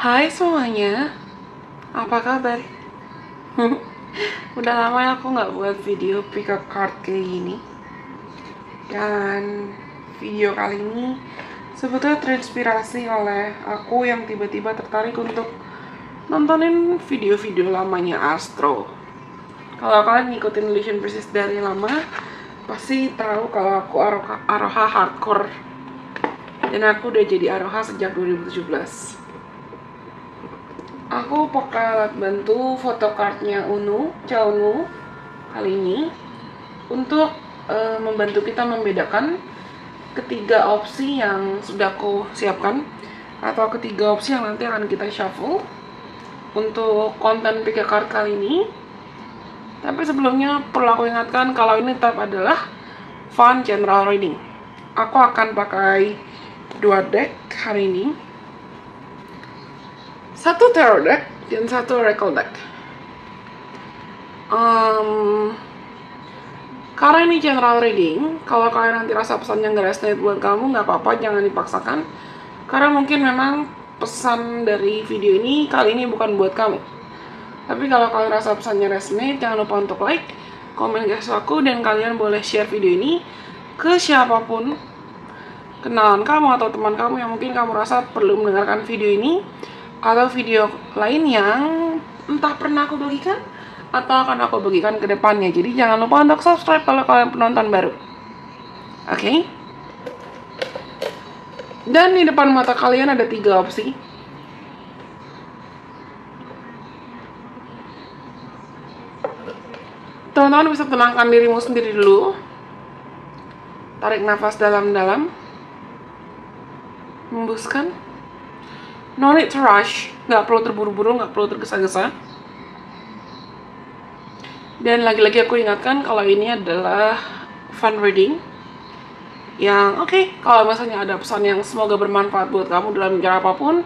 Hai semuanya, apa kabar? Udah lama ya aku nggak buat video pick a card kayak gini. Dan video kali ini sebetulnya terinspirasi oleh aku yang tiba-tiba tertarik untuk nontonin video-video lamanya Astro. Kalau kalian ngikutin Illusion Persist dari lama, pasti tahu kalau aku Aroha hardcore. Dan aku udah jadi Aroha sejak 2017. Aku bakal bantu photocardnya Chaunu kali ini untuk membantu kita membedakan ketiga opsi yang sudah aku siapkan atau ketiga opsi yang nanti akan kita shuffle untuk konten pick a card kali ini. Tapi sebelumnya perlu aku ingatkan kalau ini tab adalah fun general reading. Aku akan pakai 2 deck hari ini. Satu tarot deck dan satu oracle deck. Karena ini general reading, kalau kalian nanti rasa pesannya nggak resonate buat kamu, nggak apa-apa, jangan dipaksakan. Karena mungkin memang pesan dari video ini kali ini bukan buat kamu. Tapi kalau kalian rasa pesannya resonate, jangan lupa untuk like, komen ke aku, dan kalian boleh share video ini ke siapapun, kenalan kamu atau teman kamu yang mungkin kamu rasa perlu mendengarkan video ini atau video lain yang entah pernah aku bagikan atau akan aku bagikan ke depannya. Jadi jangan lupa untuk subscribe kalau kalian penonton baru. Oke? Dan di depan mata kalian ada 3 opsi. Teman-teman bisa tenangkan dirimu sendiri dulu. Tarik nafas dalam-dalam. Hembuskan. No need to rush, nggak perlu terburu-buru, nggak perlu tergesa-gesa. Dan lagi-lagi aku ingatkan kalau ini adalah fun reading yang oke, kalau misalnya ada pesan yang semoga bermanfaat buat kamu dalam cara apapun,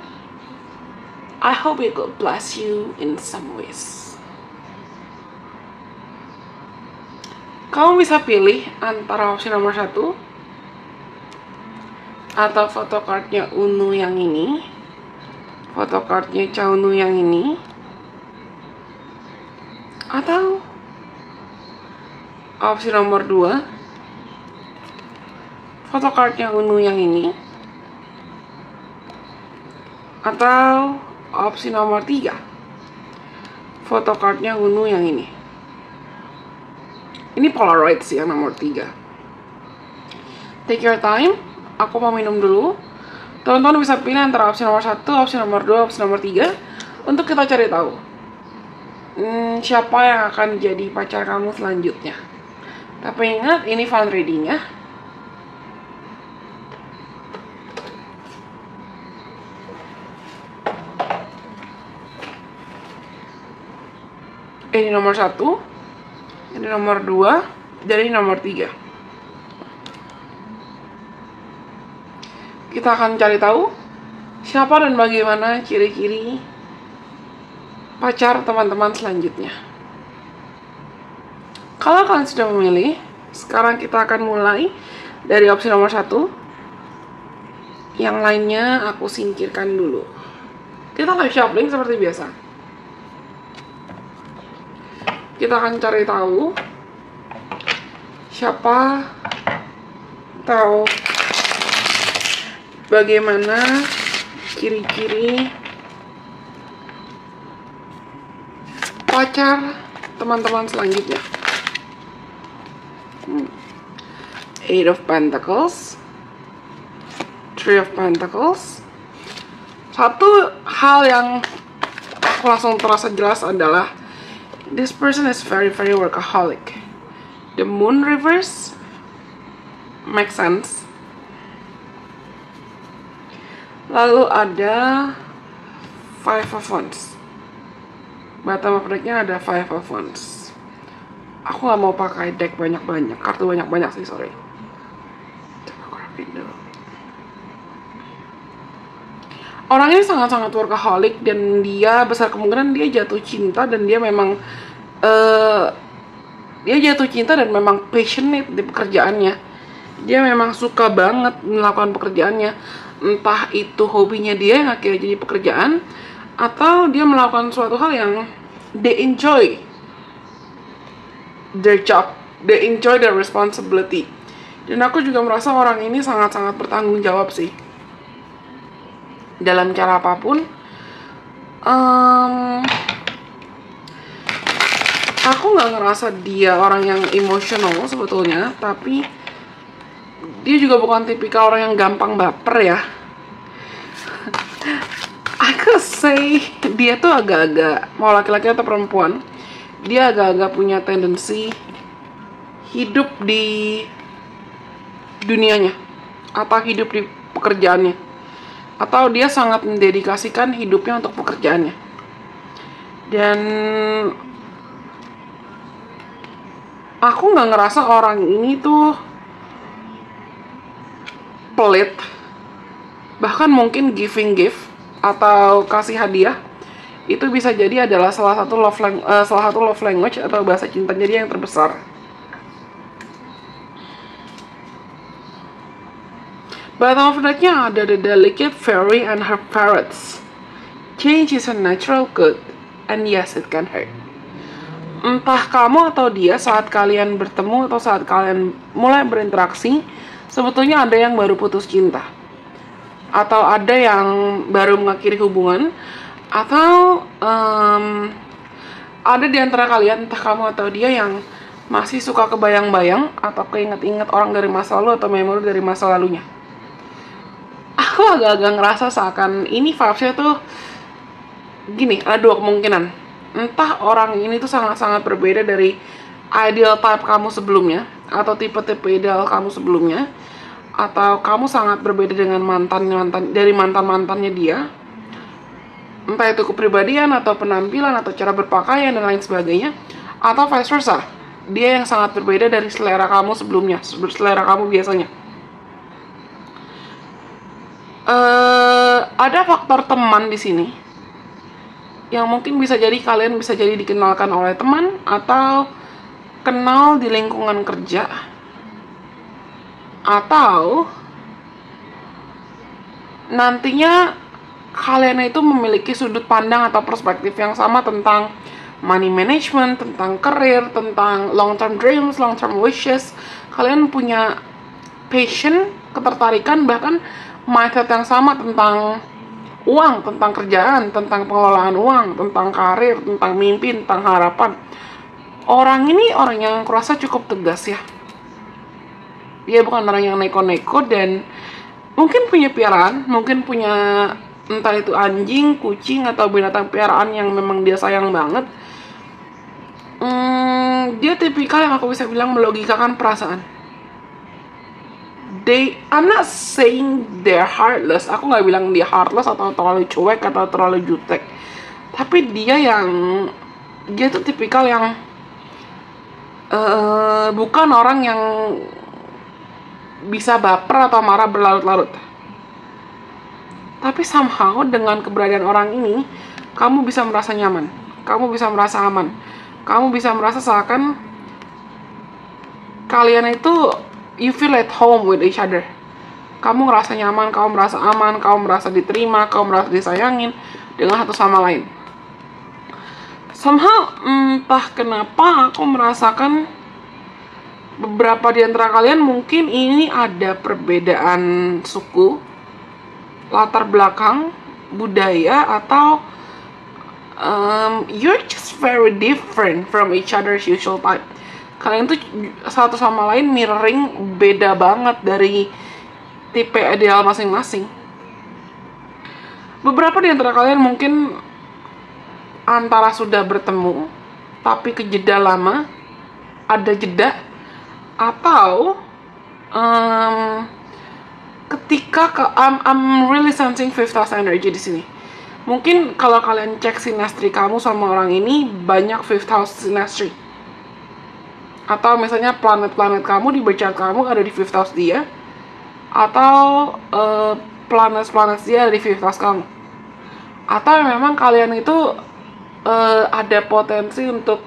I hope it could bless you in some ways. Kamu bisa pilih antara opsi nomor 1 atau photocardnya Unu yang ini, photocardnya Chaunu yang ini, atau opsi nomor 2 photocardnya Unu yang ini, atau opsi nomor 3 photocardnya Unu yang ini. Ini Polaroid sih yang nomor 3. Take your time, aku mau minum dulu. Teman-teman bisa pilih antara opsi nomor 1, opsi nomor 2, opsi nomor 3 untuk kita cari tahu siapa yang akan jadi pacar kamu selanjutnya. Tapi ingat, ini fun reading ya. Ini nomor 1, ini nomor 2, dan ini nomor 3. Kita akan cari tahu siapa dan bagaimana ciri-ciri pacar teman-teman selanjutnya. Kalau kalian sudah memilih, sekarang kita akan mulai dari opsi nomor 1. Yang lainnya aku singkirkan dulu. Kita live shuffling seperti biasa. Kita akan cari tahu siapa atau bagaimana ciri-ciri pacar teman-teman selanjutnya. 8 of Pentacles, 3 of Pentacles. Satu hal yang aku langsung terasa jelas adalah this person is very workaholic. The Moon reverse makes sense. Lalu ada 5 of Wands. Bottom of decknya ada 5 of Wands. Aku gak mau pakai deck banyak-banyak, kartu banyak-banyak sih, sorry. Coba aku rapin dulu. Orang ini sangat-sangat workaholic dan dia besar kemungkinan dia jatuh cinta dan dia memang passionate di pekerjaannya. Dia memang suka banget melakukan pekerjaannya. Entah itu hobinya dia yang akhirnya jadi pekerjaan, atau dia melakukan suatu hal yang they enjoy their job, they enjoy their responsibility. Dan aku juga merasa orang ini sangat-sangat bertanggung jawab sih, dalam cara apapun. Aku nggak ngerasa dia orang yang emosional sebetulnya, tapi dia juga bukan tipikal orang yang gampang baper ya. I could say dia tuh agak-agak, mau laki-laki atau perempuan, dia agak-agak punya tendensi hidup di dunianya, atau hidup di pekerjaannya, atau dia sangat mendedikasikan hidupnya untuk pekerjaannya. Dan aku nggak ngerasa orang ini tuh pelit, bahkan mungkin giving gift atau kasih hadiah itu bisa jadi adalah salah satu love language atau bahasa cintanya dia yang terbesar. Bottom of deck-nya ada the delicate fairy and her parrots. Change is a natural good, and yes, it can hurt. Entah kamu atau dia saat kalian bertemu atau saat kalian mulai berinteraksi, sebetulnya ada yang baru putus cinta, atau ada yang baru mengakhiri hubungan, atau ada di antara kalian, entah kamu atau dia, yang masih suka kebayang-bayang atau keinget-inget orang dari masa lalu atau memori dari masa lalunya. Aku agak-agak ngerasa seakan ini vibes-nya tuh gini, ada dua kemungkinan. Entah orang ini tuh sangat-sangat berbeda dari ideal type kamu sebelumnya, atau tipe-tipe ideal kamu sebelumnya, atau kamu sangat berbeda dengan mantan-mantannya dia, entah itu kepribadian atau penampilan atau cara berpakaian dan lain sebagainya, atau vice versa, dia yang sangat berbeda dari selera kamu sebelumnya, selera kamu biasanya. Ada faktor teman di sini yang mungkin bisa jadi kalian bisa jadi dikenalkan oleh teman, atau kenal di lingkungan kerja, atau nantinya kalian itu memiliki sudut pandang atau perspektif yang sama tentang money management, tentang karir, tentang long term dreams, long term wishes. Kalian punya passion, ketertarikan, bahkan mindset yang sama tentang uang, tentang kerjaan, tentang pengelolaan uang, tentang karir, tentang mimpi, tentang harapan. Orang ini orang yang kurasa cukup tegas ya. Dia bukan orang yang neko-neko, dan mungkin punya piaraan, mungkin punya entah itu anjing, kucing, atau binatang piaraan yang memang dia sayang banget. Dia tipikal yang aku bisa bilang melogikakan perasaan. I'm not saying they're heartless. Aku nggak bilang dia heartless atau terlalu cuek atau terlalu jutek. Tapi dia tuh tipikal yang bukan orang yang bisa baper atau marah berlarut-larut. Tapi somehow dengan keberadaan orang ini, kamu bisa merasa nyaman, kamu bisa merasa aman, kamu bisa merasa seakan kalian itu you feel at home with each other. Kamu ngerasa nyaman, kamu merasa aman, kamu merasa diterima, kamu merasa disayangin dengan satu sama lain. Somehow, entah kenapa aku merasakan beberapa di antara kalian mungkin ini ada perbedaan suku, latar belakang, budaya, atau you're just very different from each other's usual type. Kalian tuh satu sama lain mirroring, beda banget dari tipe ideal masing-masing. Beberapa di antara kalian mungkin antara sudah bertemu tapi kejeda lama, ada jeda, atau ketika I'm really sensing fifth house energy di sini. Mungkin kalau kalian cek synastry kamu sama orang ini, banyak fifth house synastry. Atau misalnya planet-planet kamu di birth chart kamu ada di fifth house dia, atau planet-planet dia ada di fifth house kamu. Atau memang kalian itu ada potensi untuk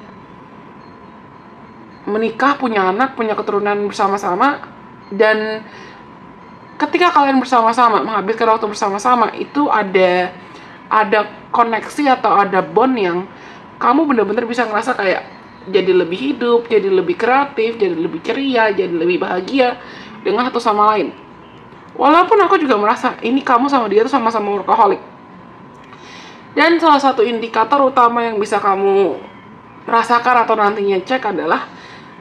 menikah, punya anak, punya keturunan bersama-sama, dan ketika kalian bersama-sama menghabiskan waktu bersama-sama, itu ada koneksi atau ada bond yang kamu benar-benar bisa ngerasa kayak jadi lebih hidup, jadi lebih kreatif, jadi lebih ceria, jadi lebih bahagia dengan satu sama lain. Walaupun aku juga merasa ini kamu sama dia tuh sama-sama workaholic. Dan salah satu indikator utama yang bisa kamu rasakan atau nantinya cek adalah,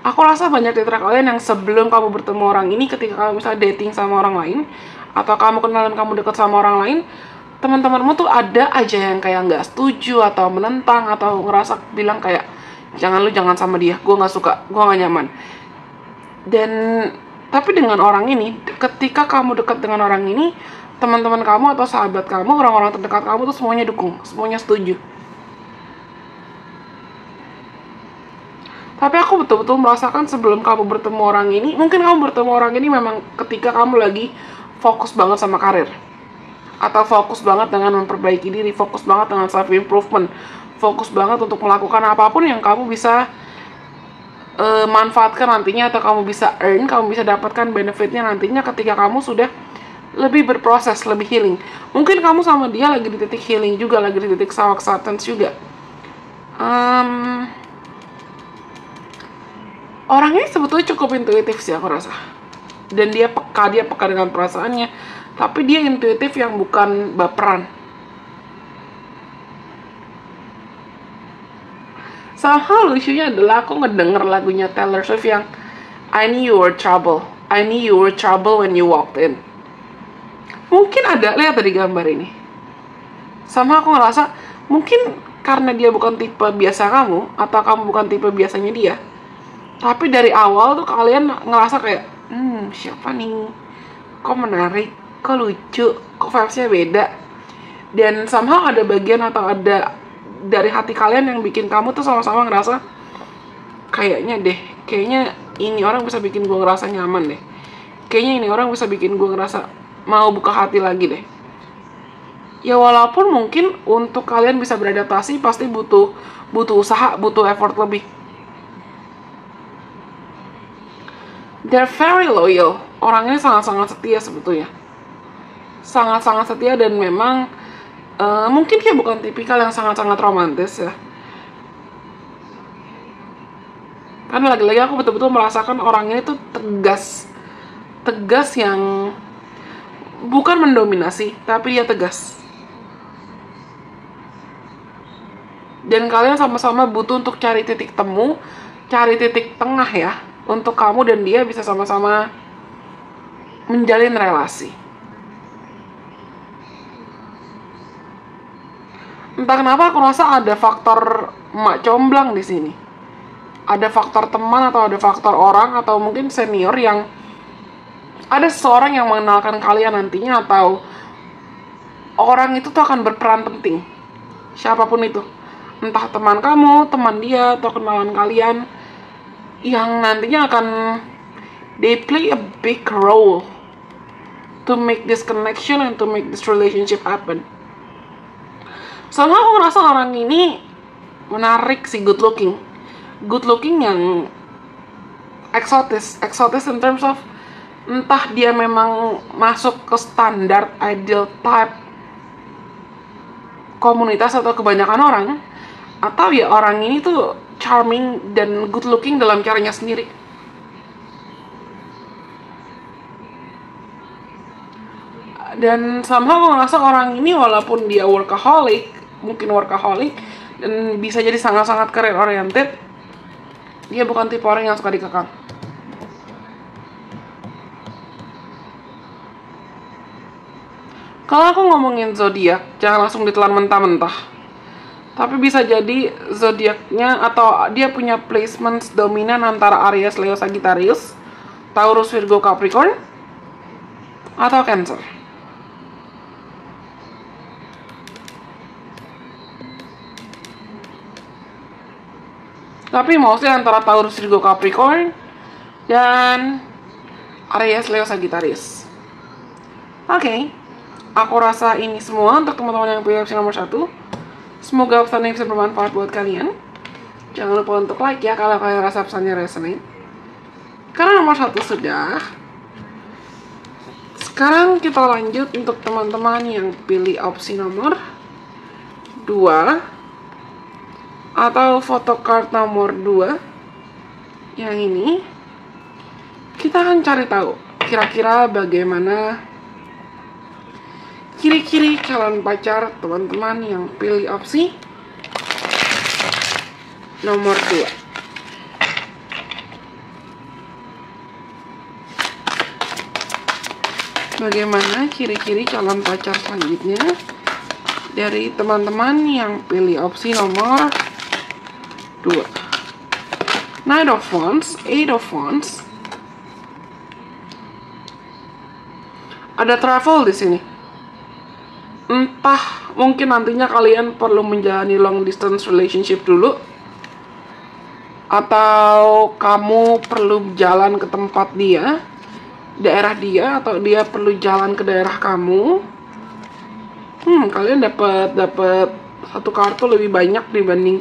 aku rasa banyak di antara kalian yang sebelum kamu bertemu orang ini, ketika kamu misalnya dating sama orang lain, atau kamu kenalan kamu dekat sama orang lain, teman-temanmu tuh ada aja yang kayak nggak setuju atau menentang atau ngerasa bilang kayak, jangan sama dia, gue nggak suka, gue nggak nyaman. Dan tapi dengan orang ini, ketika kamu dekat dengan orang ini, teman-teman kamu atau sahabat kamu, orang-orang terdekat kamu tuh semuanya dukung, semuanya setuju. Tapi aku betul-betul merasakan sebelum kamu bertemu orang ini, mungkin kamu bertemu orang ini memang ketika kamu lagi fokus banget sama karir, atau fokus banget dengan memperbaiki diri, fokus banget dengan self improvement, fokus banget untuk melakukan apapun yang kamu bisa manfaatkan nantinya, atau kamu bisa earn, kamu bisa dapatkan benefitnya nantinya ketika kamu sudah lebih berproses, lebih healing. Mungkin kamu sama dia lagi di titik healing juga, lagi di titik self acceptance juga. Orang ini sebetulnya cukup intuitif sih aku rasa, dan dia peka dengan perasaannya, tapi dia intuitif yang bukan baperan. Somehow lucunya adalah aku ngedenger lagunya Taylor Swift yang I knew you were trouble, I knew you were trouble when you walked in. Mungkin ada, lihat tadi gambar ini, sama aku ngerasa mungkin karena dia bukan tipe biasa kamu, atau kamu bukan tipe biasanya dia, tapi dari awal tuh kalian ngerasa kayak, siapa nih, kok menarik, kok lucu, kok vibes-nya beda. Dan somehow ada bagian atau ada dari hati kalian yang bikin kamu tuh sama-sama ngerasa, kayaknya ini orang bisa bikin gue ngerasa nyaman deh, kayaknya ini orang bisa bikin gue ngerasa mau buka hati lagi deh. Ya walaupun mungkin untuk kalian bisa beradaptasi pasti butuh usaha, butuh effort lebih. They're very loyal. Orangnya sangat-sangat setia sebetulnya. Sangat-sangat setia, dan memang mungkin dia bukan tipikal yang sangat-sangat romantis ya. Karena lagi-lagi aku betul-betul merasakan orang ini tuh tegas. Tegas yang bukan mendominasi, tapi dia tegas. Dan kalian sama-sama butuh untuk cari titik temu, cari titik tengah ya, untuk kamu dan dia bisa sama-sama menjalin relasi. Entah kenapa aku rasa ada faktor mak comblang di sini. Ada faktor teman, atau ada faktor orang, atau mungkin senior yang ada seseorang yang mengenalkan kalian nantinya, atau orang itu tuh akan berperan penting. Siapapun itu. Entah teman kamu, teman dia, atau kenalan kalian, yang nantinya akan they play a big role to make this connection and to make this relationship happen. Soalnya aku ngerasa orang ini menarik sih, good looking yang eksotis in terms of entah dia memang masuk ke standar ideal type komunitas atau kebanyakan orang, atau ya orang ini tuh charming dan good looking dalam caranya sendiri. Dan somehow aku ngerasa orang ini walaupun dia mungkin workaholic dan bisa jadi sangat-sangat career oriented, dia bukan tipe orang yang suka dikekang. Kalau aku ngomongin zodiak, jangan langsung ditelan mentah-mentah. Tapi bisa jadi zodiaknya atau dia punya placements dominan antara Aries, Leo, Sagittarius, Taurus, Virgo, Capricorn, atau Cancer. Tapi mostly antara Taurus, Virgo, Capricorn, dan Aries, Leo, Sagittarius. Oke, aku rasa ini semua untuk teman-teman yang punya opsi nomor 1. Semoga pesan ini bisa bermanfaat buat kalian. Jangan lupa untuk like ya kalau kalian rasa pesannya resonate. Karena nomor 1 sudah. Sekarang kita lanjut untuk teman-teman yang pilih opsi nomor 2 atau photocard nomor 2 yang ini. Kita akan cari tahu kira-kira bagaimana ciri-ciri calon pacar teman-teman yang pilih opsi nomor 2. Bagaimana ciri-ciri calon pacar selanjutnya dari teman-teman yang pilih opsi nomor 2. Knight of Wands, Eight of Wands. Ada travel di sini. Entah mungkin nantinya kalian perlu menjalani long distance relationship dulu, atau kamu perlu jalan ke tempat dia, daerah dia, atau dia perlu jalan ke daerah kamu. Kalian dapat satu kartu lebih banyak dibanding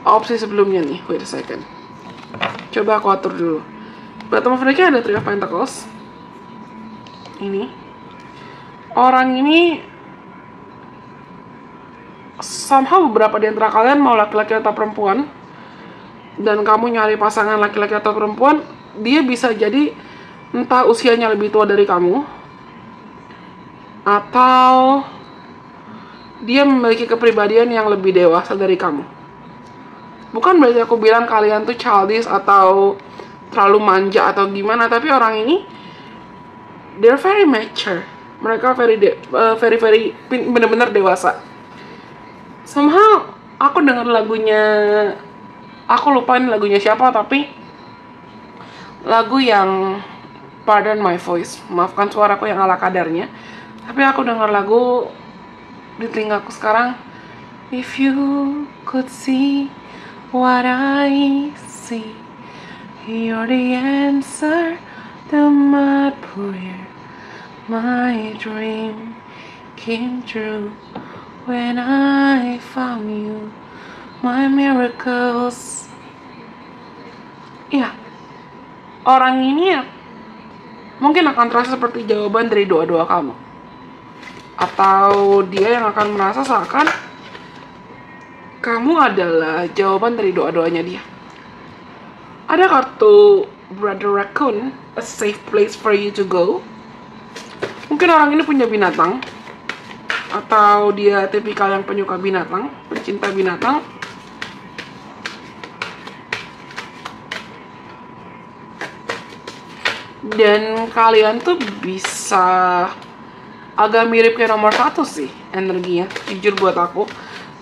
opsi sebelumnya nih. Wait a second. Coba aku atur dulu. Bottom of deck-nya ada Three of Pentacles. Ini. Orang ini somehow beberapa di antara kalian mau laki-laki atau perempuan, dan kamu nyari pasangan laki-laki atau perempuan, dia bisa jadi entah usianya lebih tua dari kamu, atau dia memiliki kepribadian yang lebih dewasa dari kamu. Bukan berarti aku bilang kalian tuh childish atau terlalu manja atau gimana, tapi orang ini they're very mature. Mereka very benar-benar dewasa. Somehow aku dengar lagunya, aku lupain lagunya siapa, tapi lagu yang pardon my voice, maafkan suaraku yang ala kadarnya, tapi aku dengar lagu di telingaku sekarang. If you could see what I see, you're the answer to my prayer. My dream came true when I found you. My miracles. Ya, orang ini mungkin akan terasa seperti jawaban dari doa-doa kamu. Atau dia yang akan merasa seakan kamu adalah jawaban dari doa-doanya dia. Ada kartu Brother Raccoon, a safe place for you to go. Mungkin orang ini punya binatang, atau dia tipikal yang penyuka binatang, pencinta binatang. Dan kalian tuh bisa agak mirip kayak nomor 1 sih energinya, jujur buat aku.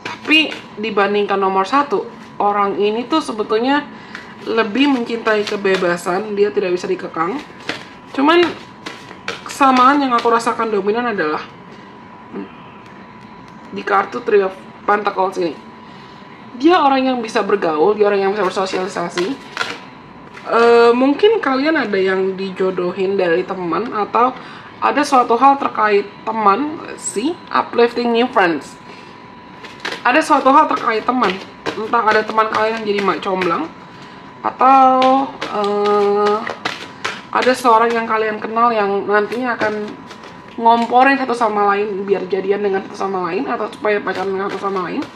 Tapi dibandingkan nomor 1, orang ini tuh sebetulnya lebih mencintai kebebasan, dia tidak bisa dikekang. Cuman kesamaan yang aku rasakan dominan adalah di kartu Three of Pentacles ini. Dia orang yang bisa bergaul, dia orang yang bisa bersosialisasi. Mungkin kalian ada yang dijodohin dari teman, atau ada suatu hal terkait teman, uplifting new friends. Ada suatu hal terkait teman, entah ada teman kalian yang jadi mak comblang, atau ada seorang yang kalian kenal yang nantinya akan ngomporin satu sama lain biar jadian dengan satu sama lain, atau supaya pacaran dengan satu sama lain.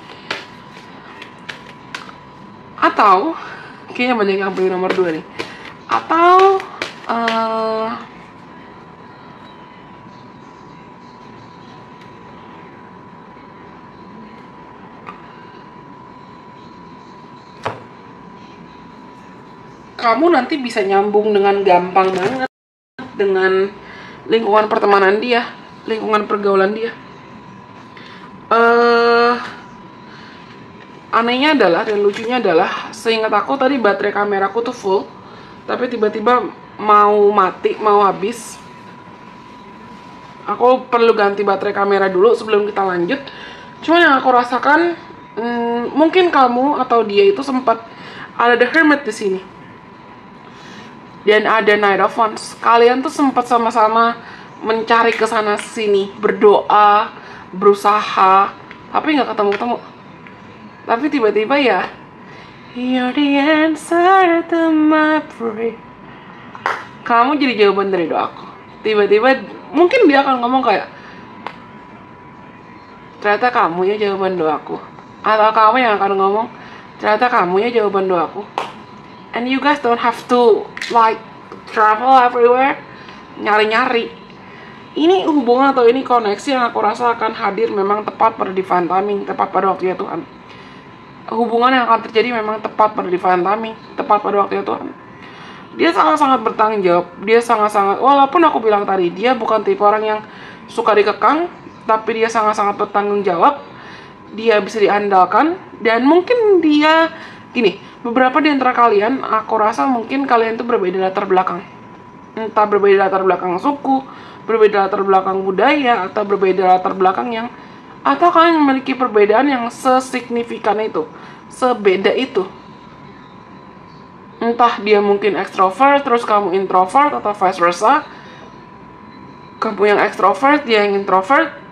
Atau kayaknya banyak yang pilih nomor 2 nih. Atau kamu nanti bisa nyambung dengan gampang banget dengan lingkungan pertemanan dia, lingkungan pergaulan dia. Anehnya adalah, dan lucunya adalah, seingat aku tadi baterai kameraku tuh full, tapi tiba-tiba mau mati, mau habis. Aku perlu ganti baterai kamera dulu sebelum kita lanjut. Cuma yang aku rasakan, mungkin kamu atau dia itu sempat ada The Hermit di sini, dan ada Knight of Wands. Kalian tuh sempat sama-sama mencari kesana sini, berdoa, berusaha, tapi nggak ketemu-ketemu. Tapi tiba-tiba ya, you're the answer to my prayer. Kamu jadi jawaban dari doaku. Tiba-tiba mungkin dia akan ngomong kayak, ternyata kamu ya jawaban doaku. Atau kamu yang akan ngomong, ternyata kamu ya jawaban doaku. And you guys don't have to like travel everywhere, nyari-nyari. Ini hubungan atau ini koneksi yang aku rasa akan hadir memang tepat pada divine timing, tepat pada waktunya Tuhan. Hubungan yang akan terjadi memang tepat pada divine timing, tepat pada waktunya Tuhan. Dia sangat-sangat bertanggung jawab. Dia sangat-sangat, walaupun aku bilang tadi, dia bukan tipe orang yang suka dikekang, tapi dia sangat-sangat bertanggung jawab. Dia bisa diandalkan, dan mungkin dia, gini, beberapa di antara kalian, aku rasa mungkin kalian itu berbeda latar belakang. Entah berbeda latar belakang suku, berbeda latar belakang budaya, atau berbeda latar belakang yang, atau kalian memiliki perbedaan yang sesignifikan itu, sebeda itu. Entah dia mungkin ekstrovert, terus kamu introvert, atau vice versa. Kamu yang ekstrovert, dia yang introvert.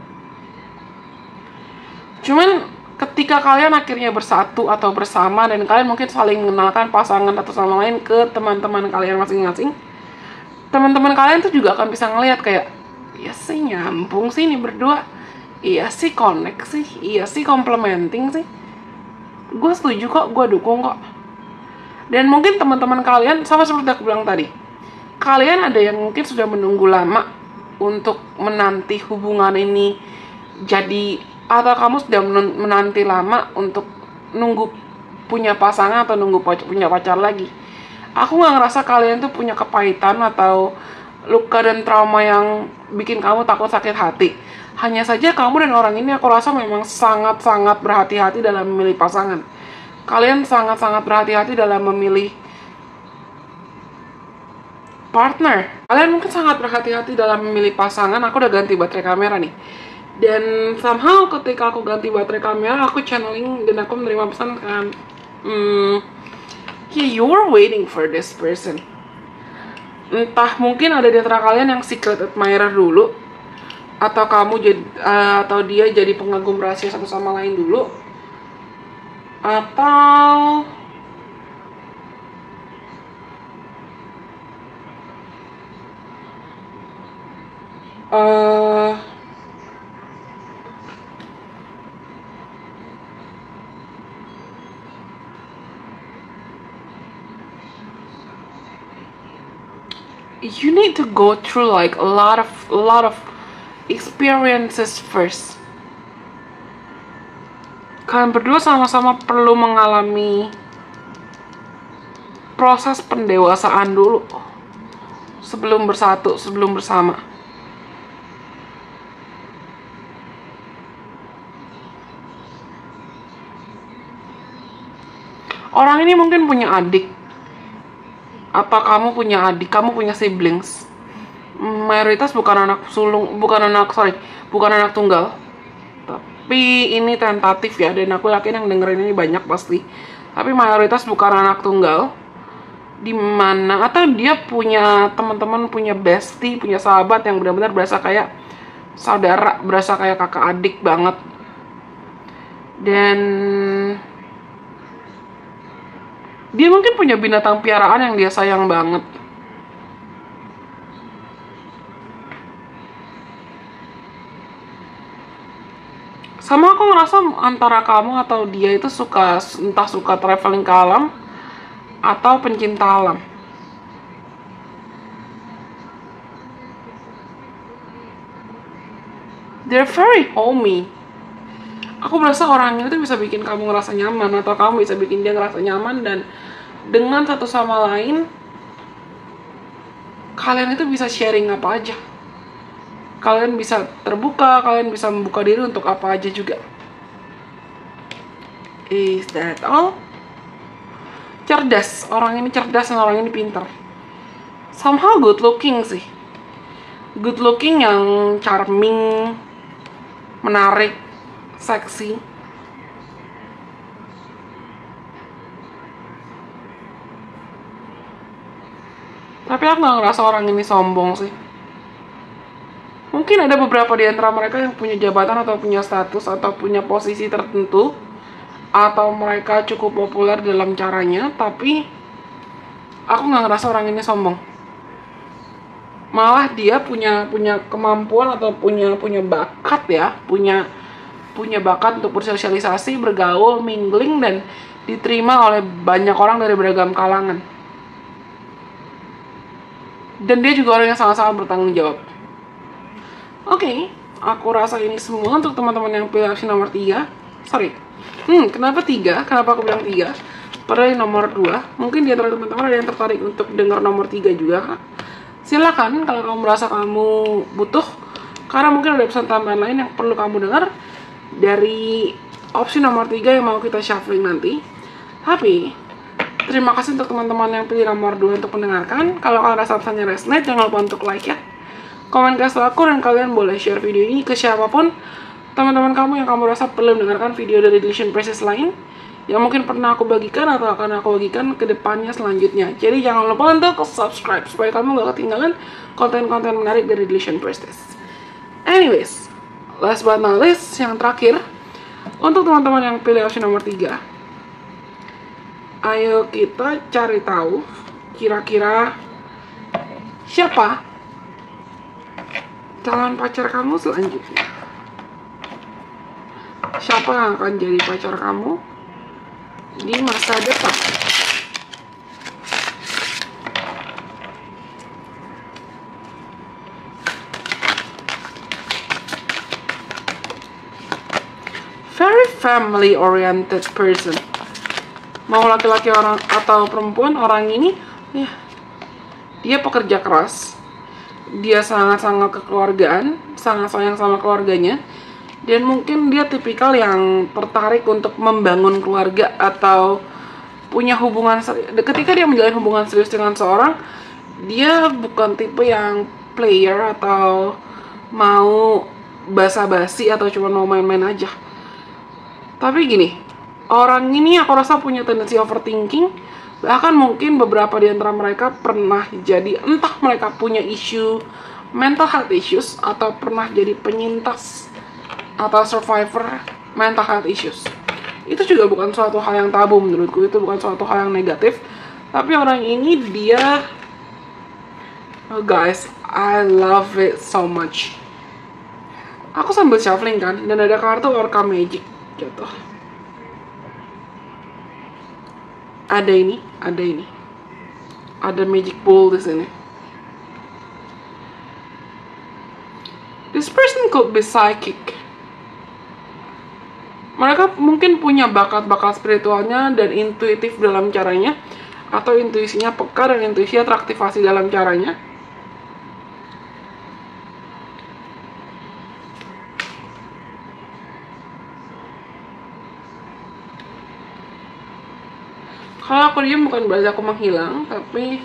Cuman ketika kalian akhirnya bersatu atau bersama, dan kalian mungkin saling mengenalkan pasangan atau sama lain ke teman-teman kalian masing-masing, teman-teman kalian tuh juga akan bisa ngelihat kayak, iya sih nyambung sih ini berdua, iya sih connect sih, iya sih complementing sih, gue setuju kok, gue dukung kok. Dan mungkin teman-teman kalian, sama seperti aku bilang tadi, kalian ada yang mungkin sudah menunggu lama untuk menanti hubungan ini jadi, atau kamu sudah menanti lama untuk nunggu punya pasangan atau nunggu punya pacar lagi. Aku gak ngerasa kalian tuh punya kepahitan atau luka dan trauma yang bikin kamu takut sakit hati. Hanya saja kamu dan orang ini aku rasa memang sangat-sangat berhati-hati dalam memilih pasangan. Kalian sangat-sangat berhati-hati dalam memilih partner. Kalian mungkin sangat berhati-hati dalam memilih pasangan. Aku udah ganti baterai kamera nih. Dan somehow ketika aku ganti baterai kamera, aku channeling dan aku menerima pesan kan, yeah, you were waiting for this person. Entah mungkin ada di antara kalian yang secret admirer dulu, atau kamu jadi atau dia jadi pengagum rahasia satu sama lain dulu, atau you need to go through like a lot of experiences first. Kalian berdua sama-sama perlu mengalami proses pendewasaan dulu sebelum bersatu, sebelum bersama. Orang ini mungkin punya adik, atau kamu punya adik, kamu punya siblings. Mayoritas bukan anak sulung, bukan anak tunggal. Tapi ini tentatif ya, dan aku yakin yang dengerin ini banyak pasti. Tapi mayoritas bukan anak tunggal. Dimana, atau dia punya teman-teman, punya bestie, punya sahabat yang benar-benar berasa kayak saudara, berasa kayak kakak adik banget. Dan dia mungkin punya binatang piaraan yang dia sayang banget. Sama aku ngerasa antara kamu atau dia itu entah suka traveling ke alam atau pencinta alam. They're very homey. Aku merasa orang ini tuh bisa bikin kamu ngerasa nyaman, atau kamu bisa bikin dia ngerasa nyaman, dan dengan satu sama lain kalian itu bisa sharing apa aja. Kalian bisa terbuka, kalian bisa membuka diri untuk apa aja juga. Is that all? Cerdas, orang ini cerdas dan orang ini pintar. Somehow good looking sih. Good looking yang charming, menarik, seksi. Tapi aku gak ngerasa orang ini sombong sih. Mungkin ada beberapa di antara mereka yang punya jabatan atau punya status atau punya posisi tertentu, atau mereka cukup populer dalam caranya, tapi aku gak ngerasa orang ini sombong. malah dia punya kemampuan atau punya bakat ya, punya bakat untuk bersosialisasi, bergaul, mingling, dan diterima oleh banyak orang dari beragam kalangan. Dan dia juga orang yang sangat-sangat bertanggung jawab. Oke, aku rasa ini semua untuk teman-teman yang pilih opsi nomor 3. Sorry. Kenapa 3? Kenapa aku bilang 3? Padahal nomor 2. Mungkin di antara teman-teman ada yang tertarik untuk dengar nomor 3 juga. Silakan kalau kamu merasa kamu butuh. Karena mungkin ada pesan tambahan lain yang perlu kamu dengar dari opsi nomor 3 yang mau kita shuffling nanti. Tapi terima kasih untuk teman-teman yang pilih nomor 2 untuk mendengarkan. Kalau kalian rasa pesannya resonate, jangan lupa untuk like ya. Komen ke aku, dan kalian boleh share video ini ke siapapun teman-teman kamu yang kamu rasa perlu mendengarkan video dari Delusion Princess lain yang mungkin pernah aku bagikan atau akan aku bagikan ke depannya selanjutnya. Jadi jangan lupa untuk subscribe supaya kamu gak ketinggalan konten-konten menarik dari Delusion Princess. Anyways, last but not least, yang terakhir, untuk teman-teman yang pilih opsi nomor 3, ayo kita cari tahu kira-kira siapa calon pacar kamu selanjutnya. Siapa yang akan jadi pacar kamu di masa depan? Very family oriented person. Mau laki-laki orang atau perempuan, orang ini ya, dia pekerja keras. Dia sangat-sangat kekeluargaan, sangat sayang sama keluarganya, dan mungkin dia tipikal yang tertarik untuk membangun keluarga atau punya hubungan. Ketika dia menjalin hubungan serius dengan seorang, dia bukan tipe yang player atau mau basa-basi atau cuma mau main-main aja. Tapi gini, orang ini aku rasa punya tendensi overthinking. Bahkan mungkin beberapa di antara mereka pernah jadi, entah mereka punya isu mental health issues atau pernah jadi penyintas atau survivor mental health issues. Itu juga bukan suatu hal yang tabu menurutku, itu bukan suatu hal yang negatif. Tapi orang ini dia, oh guys, I love it so much. Aku sambil shuffling kan, dan ada kartu Orca Magic jatuh. Ada ini. Ada magic pool di sini. This person could be psychic. Mereka mungkin punya bakat-bakat spiritualnya dan intuitif dalam caranya, atau intuisinya peka dan intuisinya teraktivasi dalam caranya. Kalau aku diam bukan berarti aku menghilang, tapi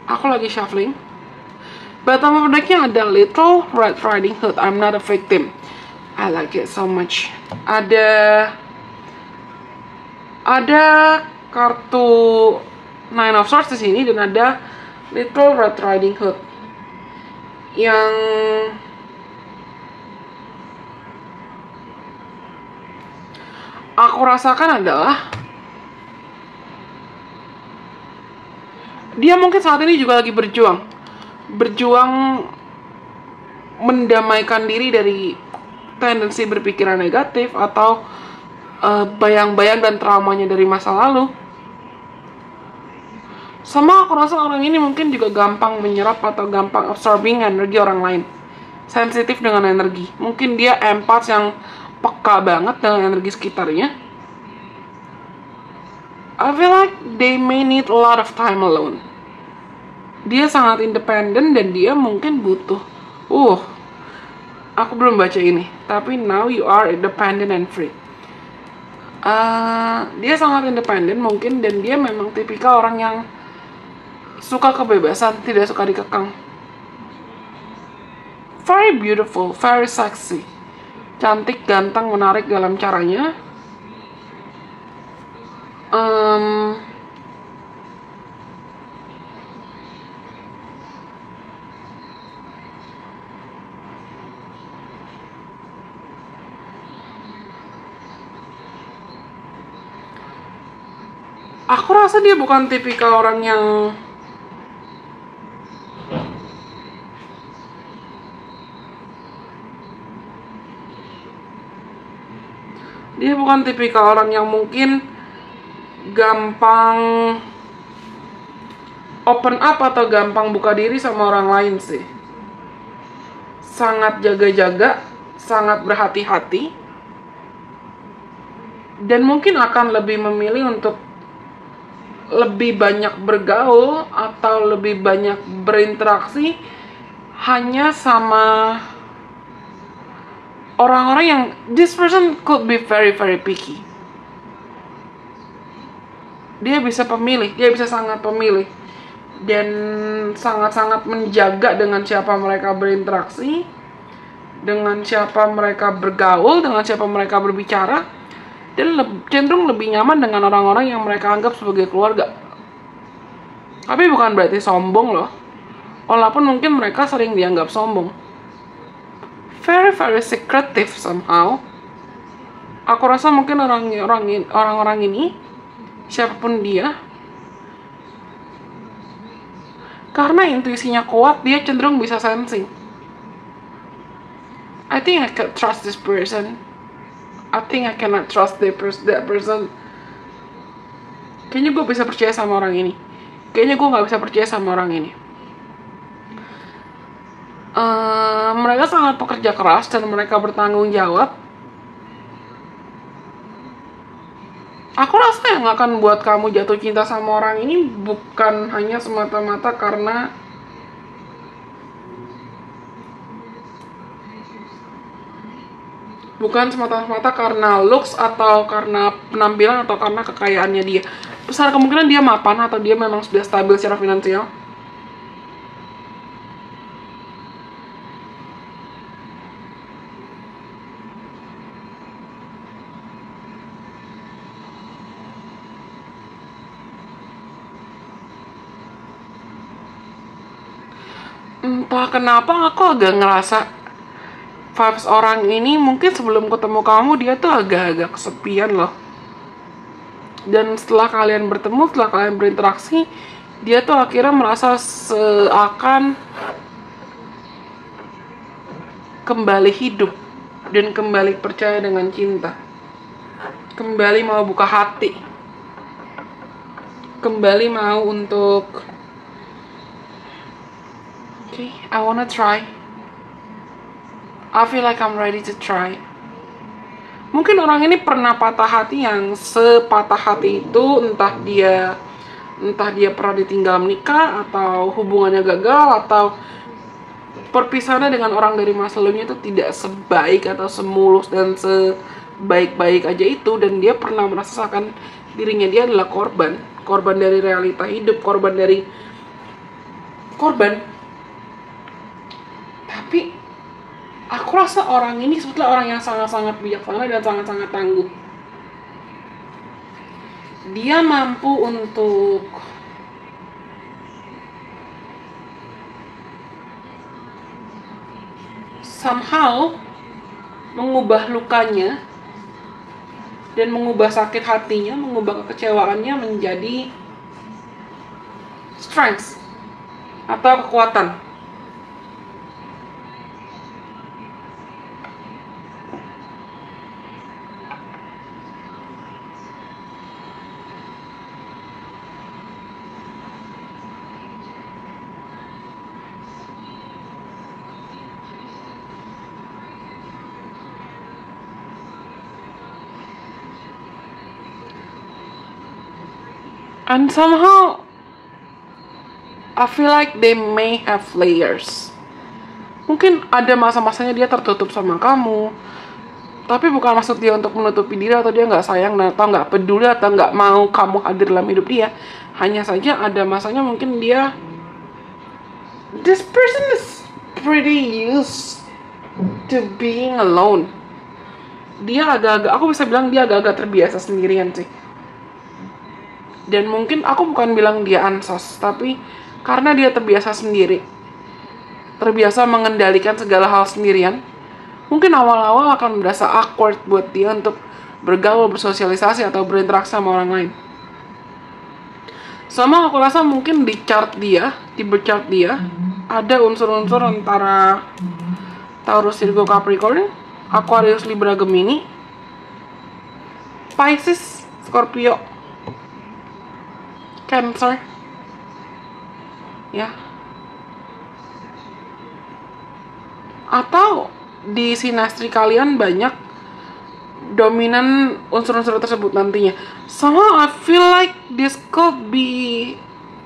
aku lagi shuffling. Bottom of decknya ada Little Red Riding Hood, I'm not a victim. I like it so much. Ada kartu Nine of Swords di sini, dan ada Little Red Riding Hood yang aku rasakan adalah dia mungkin saat ini juga lagi berjuang mendamaikan diri dari tendensi berpikiran negatif atau bayang-bayang dan traumanya dari masa lalu. Sama aku rasa orang ini mungkin juga gampang menyerap atau gampang absorbing energi orang lain, sensitif dengan energi. Mungkin dia empath yang peka banget dengan energi sekitarnya. I feel like they may need a lot of time alone. Dia sangat independen dan dia mungkin butuh. Aku belum baca ini. Tapi now you are independent and free. Dia sangat independen mungkin, dan dia memang tipikal orang yang suka kebebasan, tidak suka dikekang. Very beautiful, very sexy. Cantik, ganteng, menarik dalam caranya. Aku rasa dia bukan tipikal orang yang mungkin gampang open up atau gampang buka diri sama orang lain sih. Sangat jaga-jaga, sangat berhati-hati, dan mungkin akan lebih memilih untuk lebih banyak bergaul atau lebih banyak berinteraksi hanya sama orang-orang yang this person could be very very picky. Dia bisa pemilih, dia bisa sangat pemilih dan sangat-sangat menjaga dengan siapa mereka berinteraksi, dengan siapa mereka bergaul, dengan siapa mereka berbicara, dan cenderung lebih nyaman dengan orang-orang yang mereka anggap sebagai keluarga. Tapi bukan berarti sombong loh, walaupun mungkin mereka sering dianggap sombong. Very very secretive somehow. Aku rasa mungkin orang-orang ini, siapapun dia, karena intuisinya kuat, dia cenderung bisa sensing. I think I can trust this person. I think I cannot trust that person. Kayaknya gue bisa percaya sama orang ini. Kayaknya gue gak bisa percaya sama orang ini. Mereka sangat pekerja keras dan mereka bertanggung jawab. Aku rasa yang akan buat kamu jatuh cinta sama orang ini bukan hanya semata-mata karena looks atau karena penampilan atau karena kekayaannya dia. Besar kemungkinan dia mapan atau dia memang sudah stabil secara finansial. Entah kenapa aku agak ngerasa vibes orang ini mungkin sebelum ketemu kamu dia tuh agak-agak kesepian loh. Dan setelah kalian bertemu, setelah kalian berinteraksi, dia tuh akhirnya merasa seakan kembali hidup dan kembali percaya dengan cinta. Kembali mau buka hati. Kembali mau untuk okay, I wanna try. I feel like I'm ready to try. Mungkin orang ini pernah patah hati yang sepatah hati itu, entah dia pernah ditinggal menikah, atau hubungannya gagal, atau perpisahannya dengan orang dari masa lalunya itu tidak sebaik atau semulus dan sebaik-baik aja itu, dan dia pernah merasakan dirinya dia adalah korban dari realita hidup, korban. Tapi aku rasa orang ini sebetulnya orang yang sangat-sangat bijaksana dan sangat-sangat tangguh. Dia mampu untuk somehow mengubah lukanya dan mengubah sakit hatinya, mengubah kekecewaannya menjadi strength atau kekuatan. And somehow, I feel like they may have layers. Mungkin ada masa-masanya dia tertutup sama kamu, tapi bukan maksud dia untuk menutupi diri atau dia nggak sayang atau nggak peduli atau nggak mau kamu hadir dalam hidup dia. Hanya saja ada masanya mungkin dia, this person is pretty used to being alone. Dia aku bisa bilang dia agak-agak terbiasa sendirian sih. Dan mungkin aku bukan bilang dia ansos, tapi karena dia terbiasa sendiri, terbiasa mengendalikan segala hal sendirian, mungkin awal-awal akan berasa awkward buat dia untuk bergaul, bersosialisasi, atau berinteraksi sama orang lain. Sama aku rasa mungkin di birth chart dia ada unsur-unsur antara Taurus, Virgo, Capricorn, Aquarius, Libra, Gemini, Pisces, Scorpio, Cancer, ya. Atau di sinastri kalian banyak dominan unsur-unsur tersebut nantinya. Somehow I feel like this could be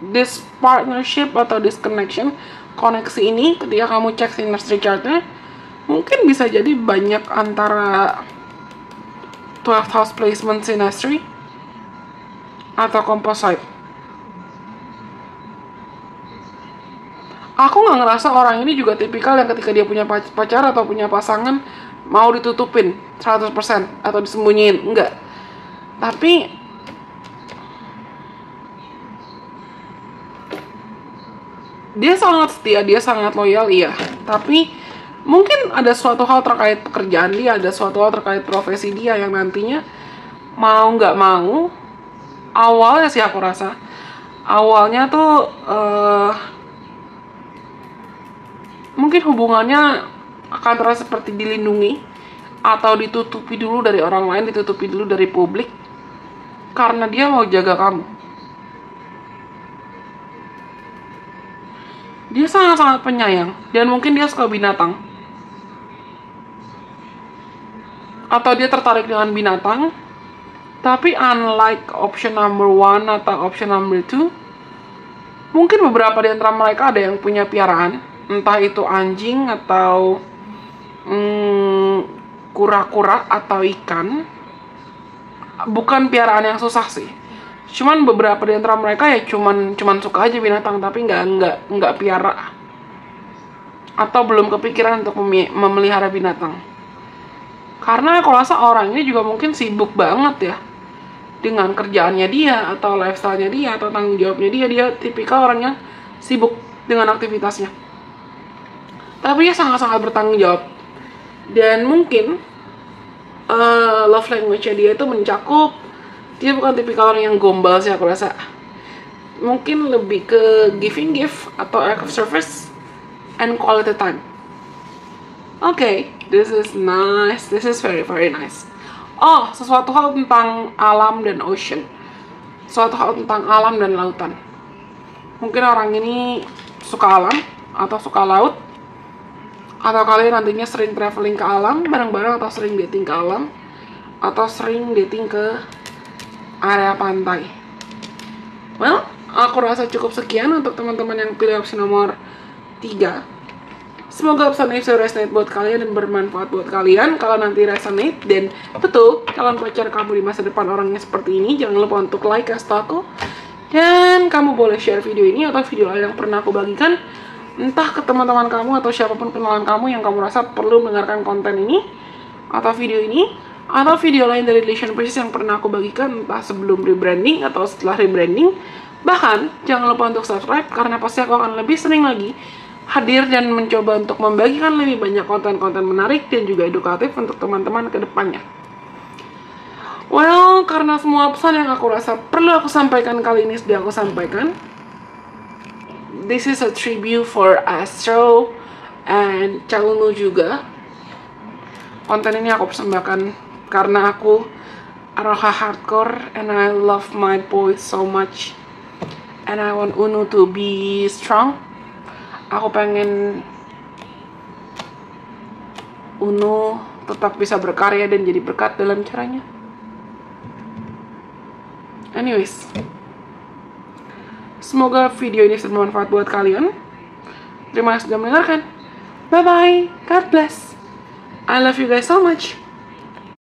this partnership atau this connection, koneksi ini ketika kamu cek sinastri chartnya, mungkin bisa jadi banyak antara 12th house placement sinastri atau composite. Aku nggak ngerasa orang ini juga tipikal yang ketika dia punya pacar atau punya pasangan mau ditutupin 100% atau disembunyiin, enggak. Tapi dia sangat setia, dia sangat loyal, iya. Tapi mungkin ada suatu hal terkait pekerjaan dia, ada suatu hal terkait profesi dia yang nantinya mau nggak mau, awalnya sih aku rasa awalnya tuh mungkin hubungannya akan terasa seperti dilindungi atau ditutupi dulu dari orang lain, ditutupi dulu dari publik karena dia mau jaga kamu. Dia sangat-sangat penyayang dan mungkin dia suka binatang. Atau dia tertarik dengan binatang. Tapi unlike option number 1 atau option number 2, mungkin beberapa di antara mereka ada yang punya piaraan. Entah itu anjing atau kura-kura atau ikan. Bukan piaraan yang susah sih. Cuman beberapa di antara mereka ya cuman suka aja binatang tapi nggak piara. Atau belum kepikiran untuk memelihara binatang. Karena aku rasa orang ini juga mungkin sibuk banget ya dengan kerjaannya dia atau lifestyle-nya dia atau tanggung jawabnya dia. Dia tipikal orang yang sibuk dengan aktivitasnya. Tapi dia sangat-sangat bertanggung jawab. Dan mungkin love language-nya dia itu mencakup, dia bukan tipikal orang yang gombal sih aku rasa. Mungkin lebih ke giving gift atau act of service and quality time. Okay, this is nice. This is very very nice. Oh, sesuatu hal tentang alam dan ocean. Sesuatu hal tentang alam dan lautan. Mungkin orang ini suka alam atau suka laut. Atau kalian nantinya sering traveling ke alam bareng-bareng, atau sering dating ke alam, atau sering dating ke area pantai. Well, aku rasa cukup sekian untuk teman-teman yang pilih opsi nomor 3. Semoga pesan ini bisa resonate buat kalian dan bermanfaat buat kalian. Kalau nanti resonate dan betul calon pacar kamu di masa depan orangnya seperti ini, jangan lupa untuk like, kasih tau aku. Dan kamu boleh share video ini atau video lain yang pernah aku bagikan, entah ke teman-teman kamu atau siapapun kenalan kamu yang kamu rasa perlu mendengarkan konten ini atau video ini, atau video lain dari Relation Princess yang pernah aku bagikan entah sebelum rebranding atau setelah rebranding. Bahkan jangan lupa untuk subscribe karena pasti aku akan lebih sering lagi hadir dan mencoba untuk membagikan lebih banyak konten-konten menarik dan juga edukatif untuk teman-teman ke depannya. Well, karena semua pesan yang aku rasa perlu aku sampaikan kali ini sudah aku sampaikan. This is a tribute for Astro and Chalunu juga. Konten ini aku persembahkan karena aku Aroha hardcore and I love my boys so much. And I want Unu to be strong. Aku pengen Unu tetap bisa berkarya dan jadi berkat dalam caranya. Anyways, semoga video ini bermanfaat buat kalian. Terima kasih sudah mendengarkan. Bye bye. God bless. I love you guys so much.